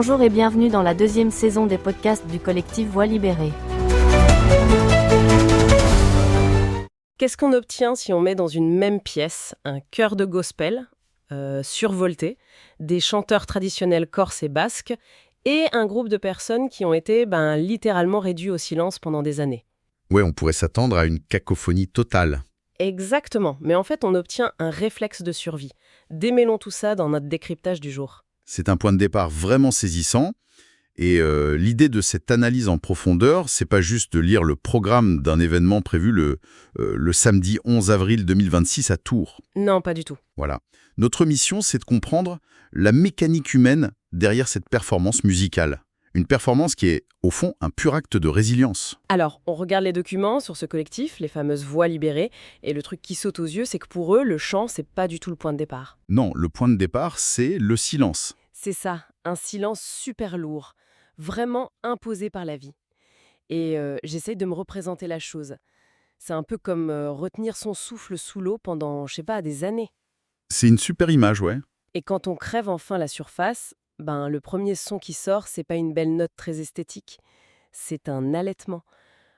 Bonjour et bienvenue dans la deuxième saison des podcasts du collectif Voix libérée. Qu'est-ce qu'on obtient si on met dans une même pièce un chœur de gospel, survolté, des chanteurs traditionnels corses et basques, et un groupe de personnes qui ont été littéralement réduits au silence pendant des années? Ouais, on pourrait s'attendre à une cacophonie totale. Exactement, mais en fait on obtient un réflexe de survie. Démêlons tout ça dans notre décryptage du jour. C'est un point de départ vraiment saisissant. Et l'idée de cette analyse en profondeur, c'est pas juste de lire le programme d'un événement prévu le samedi 11 avril 2026 à Tours. Non, pas du tout. Voilà. Notre mission, c'est de comprendre la mécanique humaine derrière cette performance musicale. Une performance qui est, au fond, un pur acte de résilience. Alors, on regarde les documents sur ce collectif, les fameuses voix libérées, et le truc qui saute aux yeux, c'est que pour eux, le chant, c'est pas du tout le point de départ. Non, le point de départ, c'est le silence. C'est ça, un silence super lourd, vraiment imposé par la vie. Et j'essaye de me représenter la chose. C'est un peu comme retenir son souffle sous l'eau pendant, je sais pas, des années. C'est une super image, ouais. Et quand on crève enfin la surface, le premier son qui sort, c'est pas une belle note très esthétique. C'est un allaitement,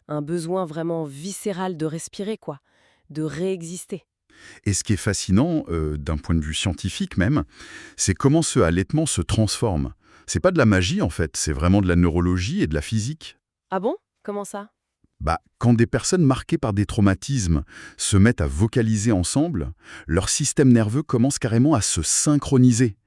un besoin vraiment viscéral de respirer, quoi, de réexister. Et ce qui est fascinant, d'un point de vue scientifique même, c'est comment ce allaitement se transforme. C'est pas de la magie en fait, c'est vraiment de la neurologie et de la physique. Ah bon? Comment ça? Quand des personnes marquées par des traumatismes se mettent à vocaliser ensemble, leur système nerveux commence carrément à se synchroniser.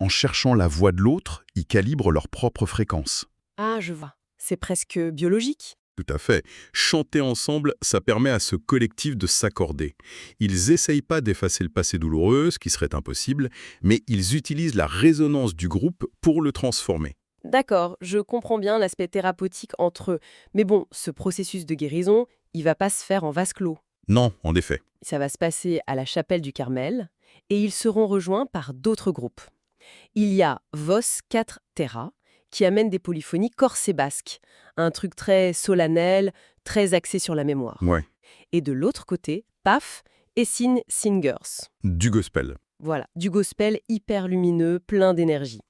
En cherchant la voix de l'autre, ils calibrent leur propre fréquence. Ah, je vois. C'est presque biologique. Tout à fait. Chanter ensemble, ça permet à ce collectif de s'accorder. Ils essayent pas d'effacer le passé douloureux, ce qui serait impossible, mais ils utilisent la résonance du groupe pour le transformer. D'accord, je comprends bien l'aspect thérapeutique entre eux. Mais bon, ce processus de guérison, il va pas se faire en vase clos. Non, en effet. Ça va se passer à la chapelle du Carmel, et ils seront rejoints par d'autres groupes. Il y a Vos 4 Terra, qui amène des polyphonies corses et basques, un truc très solennel, très axé sur la mémoire. Ouais. Et de l'autre côté, PAF et Sin Singers. Du gospel. Voilà, du gospel hyper lumineux, plein d'énergie.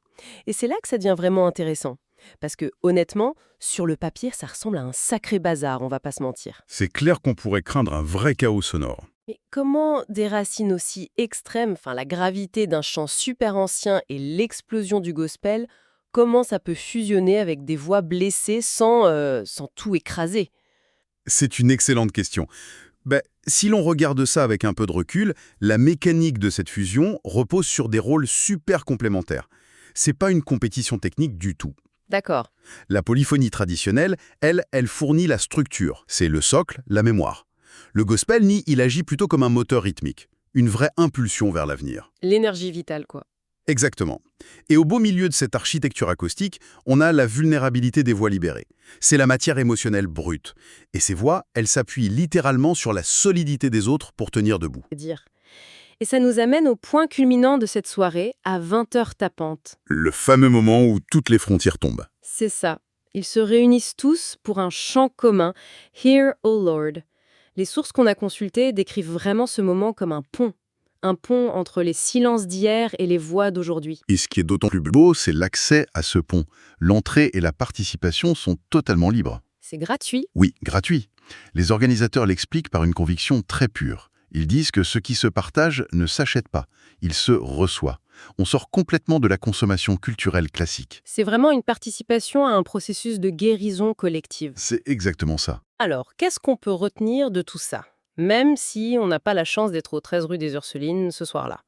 Et c'est là que ça devient vraiment intéressant. Parce que, honnêtement, sur le papier, ça ressemble à un sacré bazar, on va pas se mentir. C'est clair qu'on pourrait craindre un vrai chaos sonore. Mais comment des racines aussi extrêmes, la gravité d'un chant super ancien et l'explosion du gospel, comment ça peut fusionner avec des voix blessées sans tout écraser? C'est une excellente question. Si l'on regarde ça avec un peu de recul, la mécanique de cette fusion repose sur des rôles super complémentaires. C'est pas une compétition technique du tout. D'accord. La polyphonie traditionnelle, elle fournit la structure. C'est le socle, la mémoire. Le gospel, il agit plutôt comme un moteur rythmique. Une vraie impulsion vers l'avenir. L'énergie vitale, quoi. Exactement. Et au beau milieu de cette architecture acoustique, on a la vulnérabilité des voix libérées. C'est la matière émotionnelle brute. Et ces voix, elles s'appuient littéralement sur la solidité des autres pour tenir debout. Dire. Et ça nous amène au point culminant de cette soirée, à 20h tapantes. Le fameux moment où toutes les frontières tombent. C'est ça. Ils se réunissent tous pour un chant commun, Hear, O Lord. Les sources qu'on a consultées décrivent vraiment ce moment comme un pont. Un pont entre les silences d'hier et les voix d'aujourd'hui. Et ce qui est d'autant plus beau, c'est l'accès à ce pont. L'entrée et la participation sont totalement libres. C'est gratuit. Oui, gratuit. Les organisateurs l'expliquent par une conviction très pure. Ils disent que ce qui se partage ne s'achète pas, il se reçoit. On sort complètement de la consommation culturelle classique. C'est vraiment une participation à un processus de guérison collective. C'est exactement ça. Alors, qu'est-ce qu'on peut retenir de tout ça? Même si on n'a pas la chance d'être au 13 rue des Ursulines ce soir-là.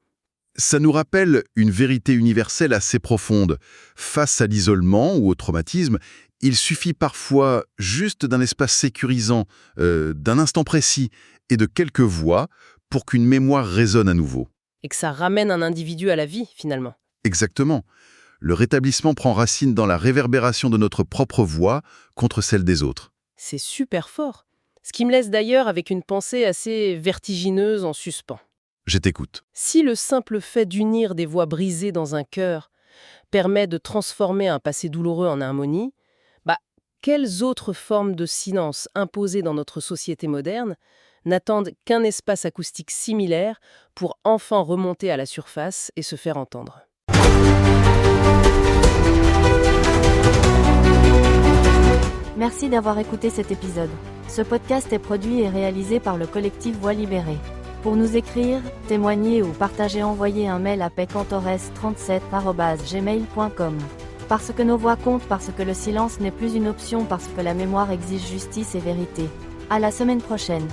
Ça nous rappelle une vérité universelle assez profonde. Face à l'isolement ou au traumatisme, il suffit parfois juste d'un espace sécurisant, d'un instant précis et de quelques voix pour qu'une mémoire résonne à nouveau. Et que ça ramène un individu à la vie, finalement. Exactement. Le rétablissement prend racine dans la réverbération de notre propre voix contre celle des autres. C'est super fort. Ce qui me laisse d'ailleurs avec une pensée assez vertigineuse en suspens. Je t'écoute. Si le simple fait d'unir des voix brisées dans un cœur permet de transformer un passé douloureux en harmonie, quelles autres formes de silence imposées dans notre société moderne n'attendent qu'un espace acoustique similaire pour enfin remonter à la surface et se faire entendre? Merci d'avoir écouté cet épisode. Ce podcast est produit et réalisé par le collectif Voix libérée. Pour nous écrire, témoigner ou partager, envoyez un mail à pecantores37@gmail.com. Parce que nos voix comptent, parce que le silence n'est plus une option, parce que la mémoire exige justice et vérité. À la semaine prochaine.